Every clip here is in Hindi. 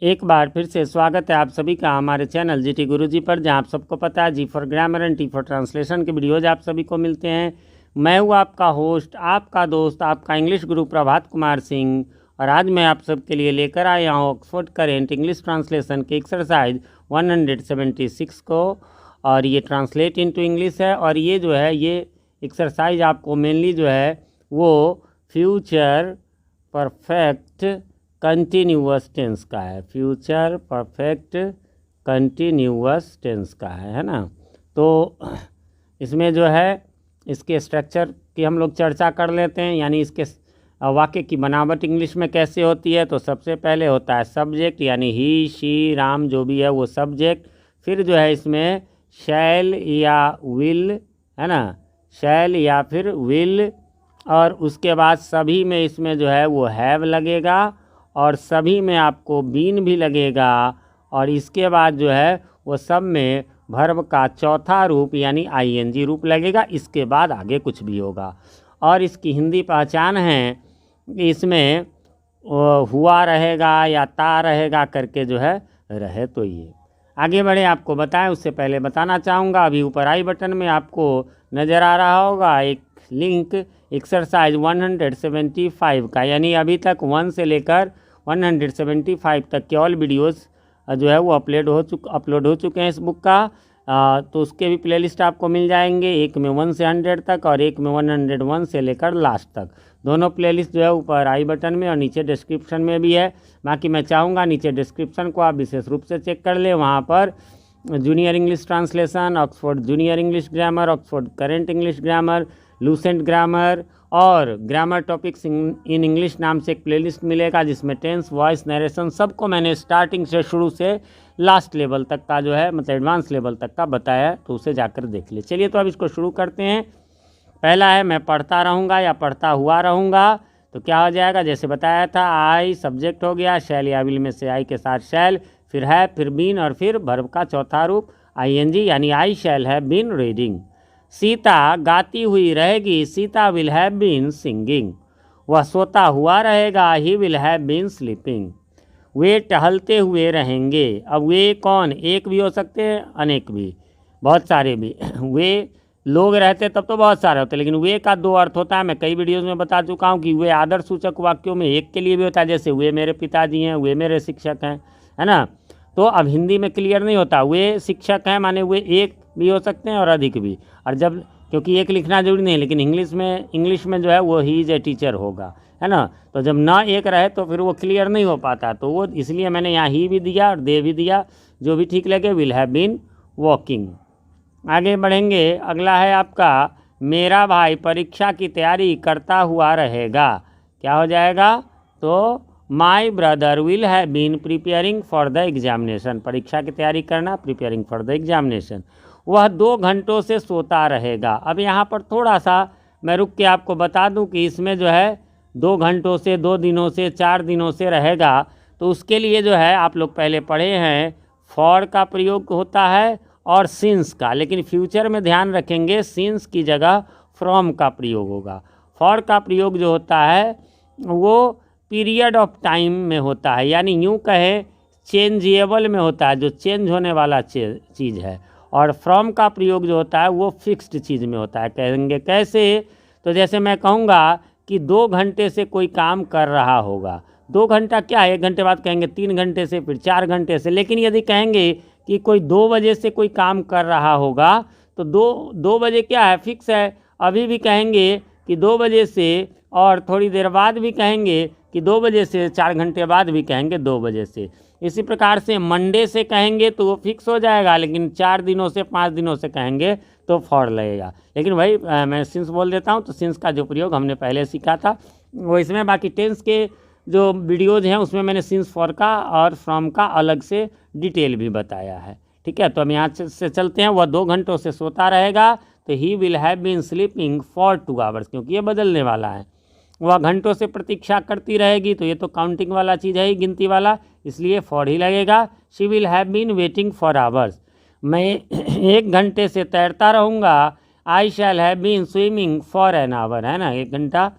एक बार फिर से स्वागत है आप सभी का हमारे चैनल जीटी गुरुजी पर, जहां आप सबको पता है G for grammar and T for translation के वीडियोज आप सभी को मिलते हैं। मैं हूं आपका होस्ट, आपका दोस्त, आपका इंग्लिश गुरु प्रभात कुमार सिंह। और आज मैं आप सबके लिए लेकर आया हूं ऑक्सफोर्ड करेंट इंग्लिश ट्रांसलेशन के एक्सरसाइज 176 को, और ये ट्रांसलेट इनटू इंग्लिश है। और ये जो है ये एक्सरसाइज आपको मेनली जो है वो फ्यूचर परफेक्ट कंटिन्यूअस टेंस का है। फ्यूचर परफेक्ट कंटिन्यूअस टेंस का है ना। तो इसमें जो है इसके स्ट्रक्चर की हम लोग चर्चा कर लेते हैं, यानी इसके वाक्य की बनावट इंग्लिश में कैसे होती है। तो सबसे पहले होता है सब्जेक्ट, यानी ही शी राम जो भी है वो सब्जेक्ट। फिर जो है इसमें शैल या विल है ना, शैल या फिर विल। और उसके बाद सभी में इसमें जो है वो हैव लगेगा, और सभी में आपको बीन भी लगेगा। और इसके बाद जो है वो सब में वर्ब का चौथा रूप यानी आईएनजी रूप लगेगा। इसके बाद आगे कुछ भी होगा। और इसकी हिंदी पहचान है, इसमें हुआ रहेगा या ता रहेगा करके जो है रहे। तो ये आगे बढ़े आपको बताएं, उससे पहले बताना चाहूँगा, अभी ऊपर आई बटन में आपको नज़र आ रहा होगा एक लिंक एक्सरसाइज 175 का, यानी अभी तक 1 से लेकर 175 तक के ऑल वीडियोस जो है वो अपलोड हो चुके हैं इस बुक का। तो उसके भी प्लेलिस्ट आपको मिल जाएंगे, एक में 1 से 100 तक और एक में 101 से लेकर लास्ट तक। दोनों प्लेलिस्ट जो है ऊपर आई बटन में और नीचे डिस्क्रिप्शन में भी है। बाकी मैं चाहूँगा नीचे डिस्क्रिप्शन को आप विशेष रूप से चेक कर लें, वहाँ पर junior English translation, Oxford junior English grammar, Oxford current English grammar, Lucent grammar और ग्रामर टॉपिक्स इन इंग्लिश नाम से एक प्लेलिस्ट मिलेगा, जिसमें टेंस, वॉइस, नरेशन सबको मैंने स्टार्टिंग से शुरू से लास्ट लेवल तक का जो है मतलब एडवांस लेवल तक का बताया है, तो उसे जाकर देख ले। चलिए तो अब इसको शुरू करते हैं। पहला है मैं पढ़ता रहूँगा या पढ़ता हुआ रहूँगा। तो क्या हो जाएगा, जैसे बताया था, आई सब्जेक्ट हो गया, शैल या विल में से आई के साथ शैल, फिर है, फिर बीन और फिर वर्ब का चौथा रूप आईएनजी, यानी I shall have been reading. Sita गाती हुई रहेगी, Sita will have been singing. वह सोता हुआ रहेगा, he will have been sleeping. वे टहलते हुए रहेंगे। अब वे कौन, एक भी हो सकते हैं, अनेक भी, बहुत सारे भी। वे लोग रहते तब तो बहुत सारे होते, लेकिन वे का दो अर्थ होता है। मैं कई वीडियोस में बता चुका हूँ कि वे आदर्श सूचक वाक्यों में एक के लिए भी होता है, जैसे वे मेरे पिताजी हैं, वे मेरे शिक्षक हैं, है ना। तो अब हिंदी में क्लियर नहीं होता, वे शिक्षक हैं माने वे एक भी हो सकते हैं और अधिक भी। और जब, क्योंकि एक लिखना जरूरी नहीं, लेकिन इंग्लिश में जो है वो ही इज ए टीचर होगा, है ना। तो जब ना एक रहे तो फिर वो क्लियर नहीं हो पाता, तो वो इसलिए मैंने यहाँ ही भी दिया और दे भी दिया, जो भी ठीक लगे। Will have been walking. आगे बढ़ेंगे, अगला है आपका मेरा भाई परीक्षा की तैयारी करता हुआ रहेगा। क्या हो जाएगा, तो my brother will have been preparing for the examination. परीक्षा की तैयारी करना, प्रिपेयरिंग फॉर द एग्जामिनेशन। वह 2 घंटों से सोता रहेगा। अब यहाँ पर थोड़ा सा मैं रुक के आपको बता दूं कि इसमें जो है 2 घंटों से, 2 दिनों से, 4 दिनों से रहेगा, तो उसके लिए जो है आप लोग पहले पढ़े हैं, फॉर का प्रयोग होता है और सिंस का, लेकिन फ्यूचर में ध्यान रखेंगे सिंस की जगह फ्रॉम का प्रयोग होगा। फॉर का प्रयोग जो होता है वो पीरियड ऑफ टाइम में होता है, यानी यूँ कहे चेंजेबल में होता है, जो चेंज होने वाला चीज़ है। और फ्रॉम का प्रयोग जो होता है वो फिक्स्ड चीज़ में होता है। कहेंगे कैसे, तो जैसे मैं कहूँगा कि 2 घंटे से कोई काम कर रहा होगा। 2 घंटा क्या है, 1 घंटे बाद कहेंगे 3 घंटे से, फिर 4 घंटे से। लेकिन यदि कहेंगे कि कोई 2 बजे से कोई काम कर रहा होगा, तो 2 बजे क्या है, फिक्स है। अभी भी कहेंगे कि 2 बजे से, और थोड़ी देर बाद भी कहेंगे कि 2 बजे से, 4 घंटे बाद भी कहेंगे 2 बजे से। इसी प्रकार से मंडे से कहेंगे तो वो फिक्स हो जाएगा, लेकिन 4 दिनों से, 5 दिनों से कहेंगे तो फॉर लगेगा। लेकिन भाई मैं सिंस बोल देता हूँ, तो सिंस का जो प्रयोग हमने पहले सीखा था वो इसमें, बाकी टेंस के जो वीडियोज़ हैं उसमें मैंने सिंस फॉर का और फ्रॉम का अलग से डिटेल भी बताया है। ठीक है, तो हम यहाँ से चलते हैं। वह 2 घंटों से सोता रहेगा, तो he will have been sleeping for 2 hours, क्योंकि ये बदलने वाला है। वह घंटों से प्रतीक्षा करती रहेगी, तो ये तो काउंटिंग वाला चीज़ है ही, गिनती वाला, इसलिए फॉर ही लगेगा। She will have been waiting for hours. मैं 1 घंटे से तैरता रहूँगा। I shall have been swimming for an hour, है ना, 1 घंटा।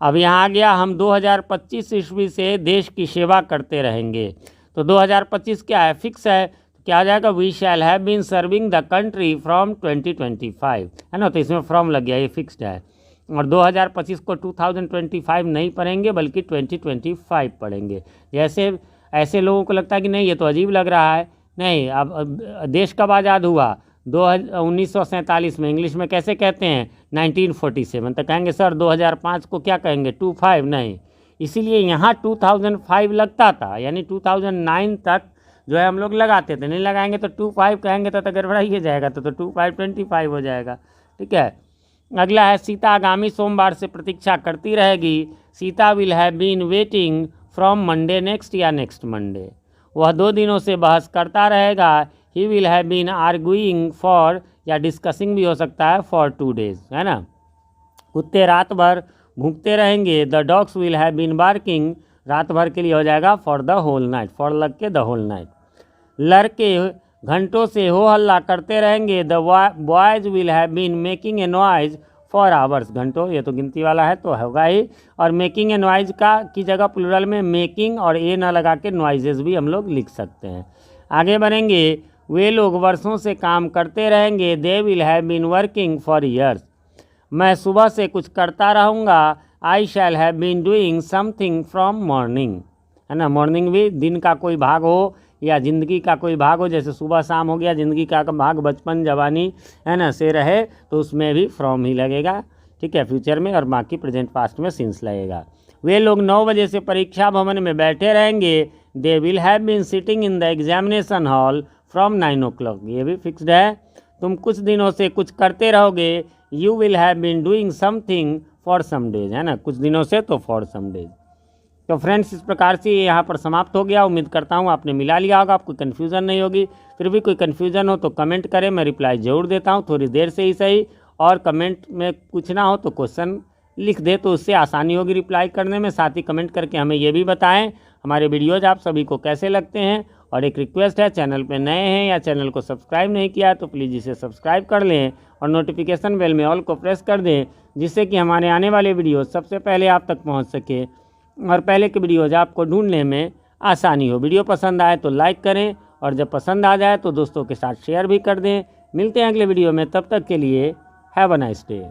अब यहाँ आ गया, हम 2025 ईस्वी से देश की सेवा करते रहेंगे। तो 2025 क्या है, फिक्स है, तो क्या आ जाएगा, we shall have been serving the country from 2025, है ना, तो इसमें फ्रॉम लग गया, ये फिक्स्ड है। और 2025 को 2025 नहीं पढ़ेंगे बल्कि 2025 पढ़ेंगे। जैसे ऐसे लोगों को लगता है कि नहीं ये तो अजीब लग रहा है, नहीं, अब देश कब आज़ाद हुआ, 1947 में, इंग्लिश में कैसे कहते हैं 1947, तो कहेंगे सर 2005 को क्या कहेंगे 25, नहीं, इसीलिए यहाँ 2005 लगता था, यानी 2009 तक जो है हम लोग लगाते थे, नहीं लगाएंगे तो 25 कहेंगे तो गड़बड़ा ही जाएगा, तो 25 हो जाएगा। ठीक है, अगला है, सीता आगामी सोमवार से प्रतीक्षा करती रहेगी। Sita will have been waiting from Monday next या नेक्स्ट मंडे, वह 2 दिनों से बहस करता रहेगा। He will have been arguing for, या डिस्कसिंग भी हो सकता है, फॉर 2 डेज, है ना। कुत्ते रात भर भूखते रहेंगे। The dogs will have been barking, रात भर के लिए हो जाएगा for the whole night, for लग के द होल नाइट। लड़के घंटों से हो हल्ला करते रहेंगे। The boys will have been making a noise for hours, घंटों ये तो गिनती वाला है तो होगा ही, और मेकिंग ए नॉइज का की जगह प्लूरल में मेकिंग और ए ना लगा के नॉइजेस भी हम लोग लिख सकते हैं। आगे बढ़ेंगे, वे लोग वर्षों से काम करते रहेंगे। They will have been working for years, मैं सुबह से कुछ करता रहूँगा। I shall have been doing something from morning, है ना, मॉर्निंग भी दिन का कोई भाग हो या ज़िंदगी का कोई भाग हो, जैसे सुबह शाम हो गया, ज़िंदगी का भाग बचपन जवानी, है ना, से रहे तो उसमें भी फ्रॉम ही लगेगा। ठीक है, फ्यूचर में, और बाकी प्रेजेंट पास्ट में सिंस लगेगा। वे लोग 9 बजे से परीक्षा भवन में बैठे रहेंगे। They will have been sitting in the examination hall from 9 o'clock, ये भी फिक्स्ड है। तुम कुछ दिनों से कुछ करते रहोगे। You will have been doing something for some days, है ना, कुछ दिनों से तो फॉर सम डेज। तो फ्रेंड्स, इस प्रकार से यहाँ पर समाप्त हो गया। उम्मीद करता हूँ आपने मिला लिया होगा, आपको कन्फ्यूज़न नहीं होगी। फिर भी कोई कन्फ्यूज़न हो तो कमेंट करें, मैं रिप्लाई ज़रूर देता हूँ, थोड़ी देर से ही सही। और कमेंट में पूछना हो तो क्वेश्चन लिख दे, तो उससे आसानी होगी रिप्लाई करने में। साथ ही कमेंट करके हमें ये भी बताएं हमारे वीडियोज़ आप सभी को कैसे लगते हैं। और एक रिक्वेस्ट है, चैनल पे नए हैं या चैनल को सब्सक्राइब नहीं किया तो प्लीज़ इसे सब्सक्राइब कर लें और नोटिफिकेशन बेल में ऑल को प्रेस कर दें, जिससे कि हमारे आने वाले वीडियो सबसे पहले आप तक पहुंच सके और पहले के वीडियोज़ आपको ढूंढने में आसानी हो। वीडियो पसंद आए तो लाइक करें, और जब पसंद आ जाए तो दोस्तों के साथ शेयर भी कर दें। मिलते हैं अगले वीडियो में, तब तक के लिए हैव अ नाइस डे।